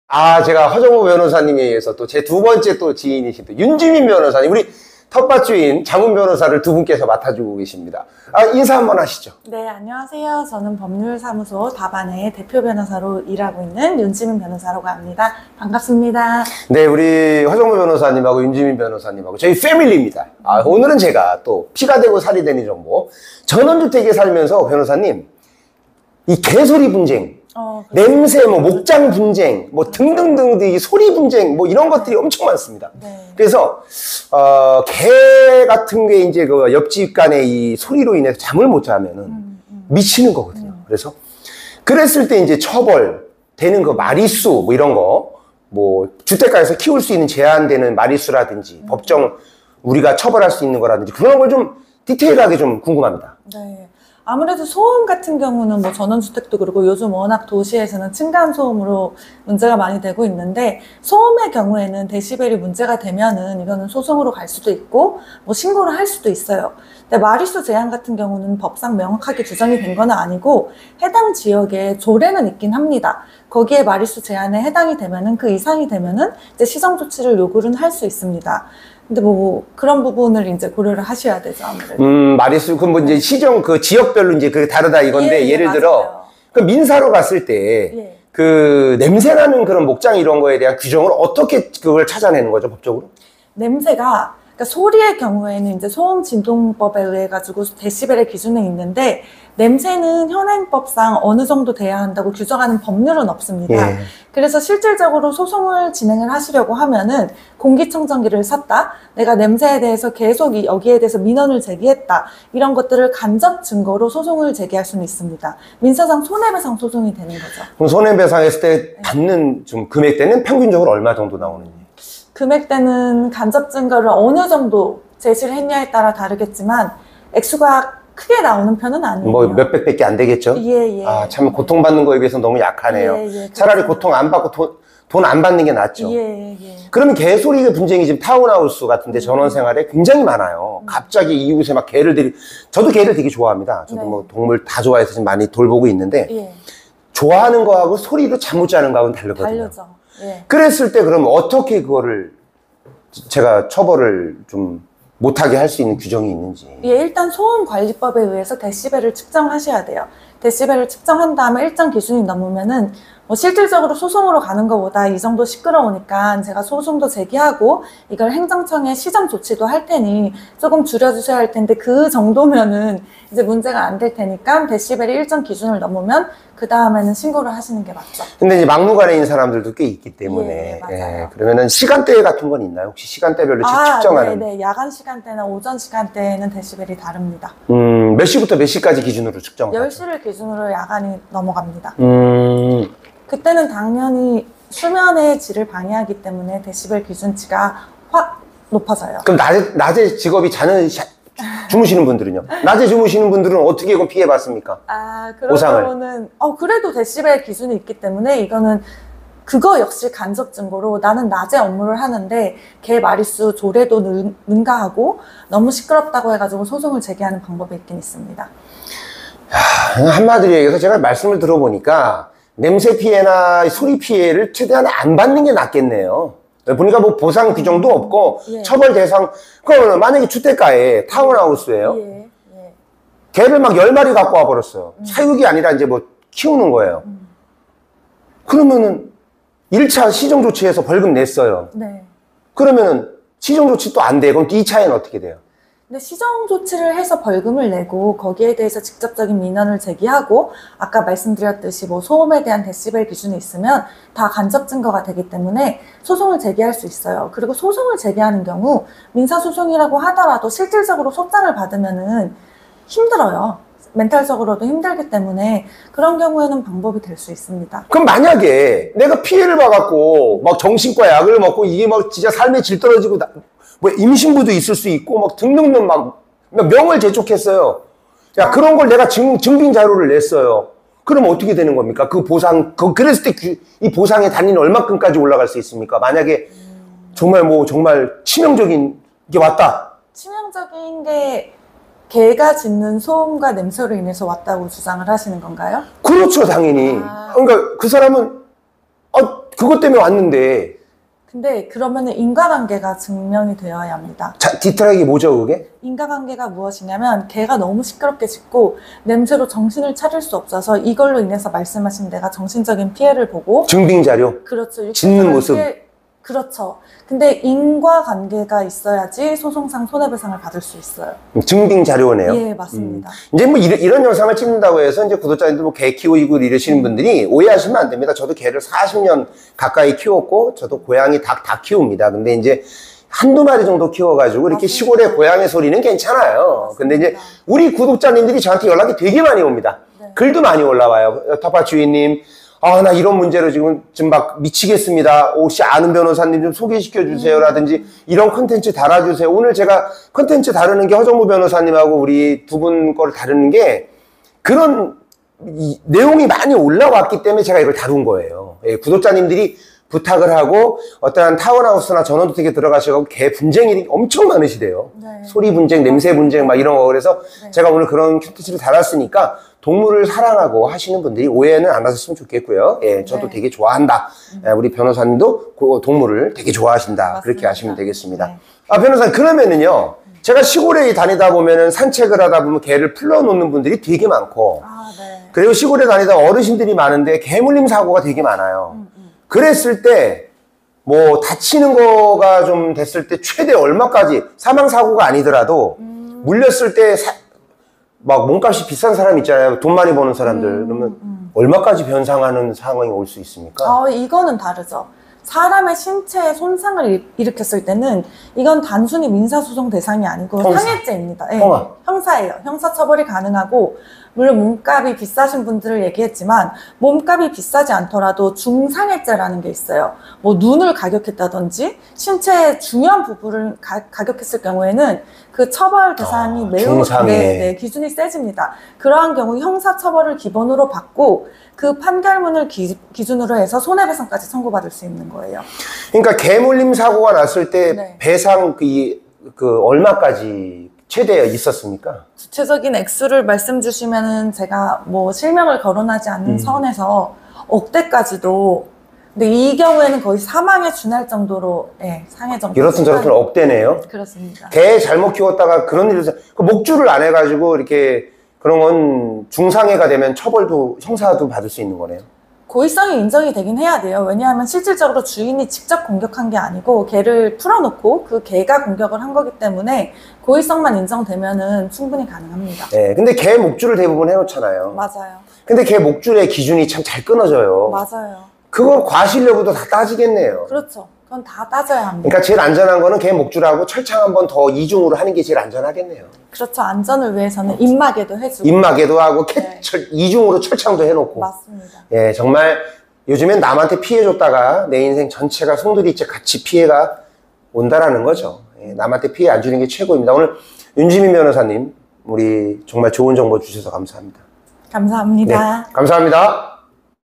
제가 허정호 변호사님에 의해서 또 제 두 번째 또 지인이신 또 윤지민 변호사님, 우리 텃밭주인 장훈 변호사를 두 분께서 맡아주고 계십니다. 인사 한번 하시죠. 네, 안녕하세요. 저는 법률사무소 다반의 대표 변호사로 일하고 있는 윤지민 변호사라고 합니다. 반갑습니다. 네, 우리 허정호 변호사님하고 윤지민 변호사님하고 저희 패밀리입니다. 오늘은 제가 또 피가 되고 살이 되는 정보, 전원주택에 살면서 변호사님, 이 개소리 분쟁, 냄새, 목장 분쟁, 등등등, 이 소리 분쟁, 이런 것들이 엄청 많습니다. 네. 그래서, 개 같은 게 이제 그 옆집 간의 이 소리로 인해서 잠을 못 자면은 미치는 거거든요. 그래서, 그랬을 때 이제 처벌, 되는 그 마리수, 이런 거, 주택가에서 키울 수 있는 제한되는 마리수라든지, 법정, 우리가 처벌할 수 있는 거라든지, 그런 걸 좀 디테일하게 좀 궁금합니다. 네. 아무래도 소음 같은 경우는 전원주택도 그렇고 요즘 워낙 도시에서는 층간소음으로 문제가 많이 되고 있는데, 소음의 경우에는 데시벨이 문제가 되면은 이거는 소송으로 갈 수도 있고 신고를 할 수도 있어요. 근데 마리수 제한 같은 경우는 법상 명확하게 규정이 된 건 아니고 해당 지역에 조례는 있긴 합니다. 거기에 마리수 제한에 해당이 되면은, 그 이상이 되면은 이제 시정 조치를 요구는 할 수 있습니다. 근데 그런 부분을 이제 고려를 하셔야 되죠, 아무래도. 마리수, 그럼 이제 시정, 그 지역별로 이제 그게 다르다 이건데, 예를 들어, 그 민사로 갔을 때, 그 냄새나는 그런 목장 이런 거에 대한 규정을 어떻게 그걸 찾아내는 거죠, 법적으로? 냄새가, 그러니까 소리의 경우에는 이제 소음진동법에 의해 가지고 데시벨의 기준이 있는데, 냄새는 현행법상 어느 정도 돼야 한다고 규정하는 법률은 없습니다. 그래서 실질적으로 소송을 진행을 하시려고 하면은 공기청정기를 샀다, 내가 냄새에 대해서 계속 여기에 대해서 민원을 제기했다, 이런 것들을 간접 증거로 소송을 제기할 수는 있습니다. 민사상 손해배상 소송이 되는 거죠. 그럼 손해배상했을 때 받는 좀 금액대는 평균적으로 얼마 정도 나오는지? 금액대는 간접 증거를 어느 정도 제시를 했냐에 따라 다르겠지만 액수가 크게 나오는 편은 아니에요. 몇백밖에 안 되겠죠? 참 고통받는 거에 비해서 너무 약하네요. 차라리 고통 안 받고 돈 안 받는 게 낫죠. 그러면 개소리 분쟁이 지금 타운하우스 같은데 전원생활에 굉장히 많아요. 갑자기 이웃에 막 저도 개를 되게 좋아합니다. 저도 동물 다 좋아해서 지금 많이 돌보고 있는데, 좋아하는 거하고 소리로 잠 못 자는 거하고는 다르거든요. 다르죠. 그랬을 때 그럼 어떻게 그거를 제가 처벌을 좀 못하게 할 수 있는 규정이 있는지. 일단 소음관리법에 의해서 데시벨을 측정하셔야 돼요. 데시벨을 측정한 다음에 일정 기준이 넘으면은 실질적으로 소송으로 가는 것보다 이 정도 시끄러우니까 제가 소송도 제기하고 이걸 행정청에 시정 조치도 할 테니 조금 줄여주셔야 할 텐데, 그 정도면은 이제 문제가 안 될 테니까 데시벨이 일정 기준을 넘으면 그 다음에는 신고를 하시는 게 맞죠. 근데 이제 막무가내인 사람들도 꽤 있기 때문에. 맞아요. 그러면은 시간대 같은 건 있나요? 혹시 시간대별로 측정하는? 네. 야간 시간대나 오전 시간대에는 데시벨이 다릅니다. 몇 시부터 몇 시까지 기준으로 측정을 하죠? 10시를 기준으로 야간이 넘어갑니다. 그때는 당연히 수면의 질을 방해하기 때문에 데시벨 기준치가 확 높아져요. 그럼 낮에 직업이 주무시는 분들은요? 낮에 주무시는 분들은 어떻게 그럼 피해봤습니까? 그런 경우는 그래도 데시벨 기준이 있기 때문에 이거는 그거 역시 간접 증거로, 나는 낮에 업무를 하는데 개 마리수 조례도 능가하고 너무 시끄럽다고 해가지고 소송을 제기하는 방법이 있긴 있습니다. 한마디로 얘기해서 제가 말씀을 들어보니까 냄새 피해나 소리 피해를 최대한 안 받는 게 낫겠네요. 보니까 보상 규정도 없고 처벌 대상, 그러면 만약에 주택가에 타운하우스예요. 개를 막 10마리 갖고 와버렸어요. 사육이 아니라 이제 키우는 거예요. 그러면은 1차 시정조치해서 벌금 냈어요. 그러면은 시정조치 또 안 돼. 그럼 2차에는 어떻게 돼요? 근데 시정 조치를 해서 벌금을 내고 거기에 대해서 직접적인 민원을 제기하고, 아까 말씀드렸듯이 소음에 대한 데시벨 기준이 있으면 다 간접 증거가 되기 때문에 소송을 제기할 수 있어요. 그리고 소송을 제기하는 경우 민사소송이라고 하더라도 실질적으로 소장을 받으면은 힘들어요. 멘탈적으로도 힘들기 때문에 그런 경우에는 방법이 될 수 있습니다. 그럼 만약에 내가 피해를 봐갖고 정신과 약을 먹고 이게 진짜 삶의 질 떨어지고 임신부도 있을 수 있고 등등등 명을 재촉했어요. 그런 걸 내가 증빙 자료를 냈어요. 그럼 어떻게 되는 겁니까? 그 보상, 그랬을 때 이 보상의 단위는 얼마큼까지 올라갈 수 있습니까? 만약에 정말 치명적인 게 왔다. 치명적인 게 개가 짖는 소음과 냄새로 인해서 왔다고 주장을 하시는 건가요? 그렇죠, 당연히. 그러니까 그 사람은 그것 때문에 왔는데. 근데 그러면은 인과관계가 증명이 되어야 합니다. 자, 디테일하게 뭐죠, 그게? 인과관계가 무엇이냐면 개가 너무 시끄럽게 짖고 냄새로 정신을 차릴 수 없어서 이걸로 인해서 말씀하신 내가 정신적인 피해를 보고 증빙자료. 그렇죠. 짖는 모습. 그렇죠. 근데 인과관계가 있어야지 소송상 손해배상을 받을 수 있어요. 증빙자료네요. 예, 맞습니다. 이제 뭐 이런 영상을 찍는다고 해서 이제 구독자님들 뭐 개 키우고 이러시는 분들이 오해하시면 안 됩니다. 저도 개를 40년 가까이 키웠고, 저도 고양이, 닭 다 키웁니다. 근데 이제 한두 마리 정도 키워가지고 이렇게 맞습니다. 시골의 고양이 소리는 괜찮아요. 맞습니다. 근데 이제 우리 구독자님들이 저한테 연락이 되게 많이 옵니다. 네. 글도 많이 올라와요. 텃밭 주인님, 아, 나 이런 문제로 지금 막 미치겠습니다. 혹시 아는 변호사님 좀 소개시켜 주세요. 라든지 이런 컨텐츠 달아주세요. 오늘 제가 컨텐츠 다루는 게 허정무 변호사님하고 우리 두 분 거를 다루는 게 그런 내용이 많이 올라왔기 때문에 제가 이걸 다룬 거예요. 예, 구독자님들이 부탁을 하고 어떠한 타운하우스나 전원주택에 들어가셔서 개 분쟁이 엄청 많으시대요. 네. 소리 분쟁, 냄새 분쟁 막 이런 거. 그래서 네. 제가 오늘 그런 컨텐츠를 달았으니까 동물을 사랑하고 하시는 분들이 오해는 안 하셨으면 좋겠고요. 예, 저도 네. 되게 좋아한다. 예, 우리 변호사님도 그 동물을 되게 좋아하신다. 맞습니다. 그렇게 하시면 되겠습니다. 네. 아, 변호사님, 그러면은요. 제가 시골에 다니다 보면은 산책을 하다 보면 개를 풀러놓는 분들이 되게 많고, 아, 네. 그리고 시골에 다니다 어르신들이 많은데 개물림 사고가 되게 많아요. 그랬을 때, 뭐, 다치는 거가 좀 됐을 때 최대 얼마까지, 사망사고가 아니더라도, 물렸을 때, 막 몸값이 비싼 사람 있잖아요. 돈 많이 버는 사람들. 그러면 얼마까지 변상하는 상황이 올 수 있습니까? 이거는 다르죠. 사람의 신체에 손상을 일으켰을 때는 이건 단순히 민사소송 대상이 아니고 형사. 상해죄입니다. 예, 형사. 형사예요. 형사처벌이 가능하고 물론 몸값이 비싸신 분들을 얘기했지만 몸값이 비싸지 않더라도 중상해죄라는 게 있어요. 뭐 눈을 가격했다든지 신체의 중요한 부분을 가격했을 경우에는 그 처벌 대상이 매우 중상해. 기준이 세집니다. 그러한 경우 형사처벌을 기본으로 받고 그 판결문을 기준으로 해서 손해배상까지 청구받을 수 있는 거예요. 그러니까 개물림 사고가 났을 때 네. 배상 그 얼마까지 최대 있었습니까? 구체적인 액수를 말씀 주시면은 제가 뭐 실명을 거론하지 않는 선에서 억대까지도, 근데 이 경우에는 거의 사망에 준할 정도로, 예, 상해 정도. 이렇든 저렇든 억대네요. 그렇습니다. 개 잘못 키웠다가 그런 일을 그 목줄을 안 해가지고 이렇게 그런 건 중상해가 되면 처벌도 형사도 받을 수 있는 거네요. 고의성이 인정이 되긴 해야 돼요. 왜냐하면 실질적으로 주인이 직접 공격한 게 아니고 개를 풀어놓고 그 개가 공격을 한 거기 때문에 고의성만 인정되면은 충분히 가능합니다. 네, 근데 개 목줄을 대부분 해놓잖아요. 맞아요. 근데 개 목줄의 기준이 참 잘 끊어져요. 맞아요. 그거 과실 여부도 다 따지겠네요. 그렇죠. 그건 다 따져야 합니다. 그러니까 제일 안전한 거는 개 목줄하고 철창 한 번 더 이중으로 하는 게 제일 안전하겠네요. 그렇죠. 안전을 위해서는 입마개도 해주고. 입마개도 하고 네. 이중으로 철창도 해놓고. 맞습니다. 예, 정말 요즘엔 남한테 피해줬다가 내 인생 전체가 송두리째 같이 피해가 온다라는 거죠. 예, 남한테 피해 안 주는 게 최고입니다. 오늘 윤지민 변호사님, 우리 정말 좋은 정보 주셔서 감사합니다. 감사합니다. 네, 감사합니다.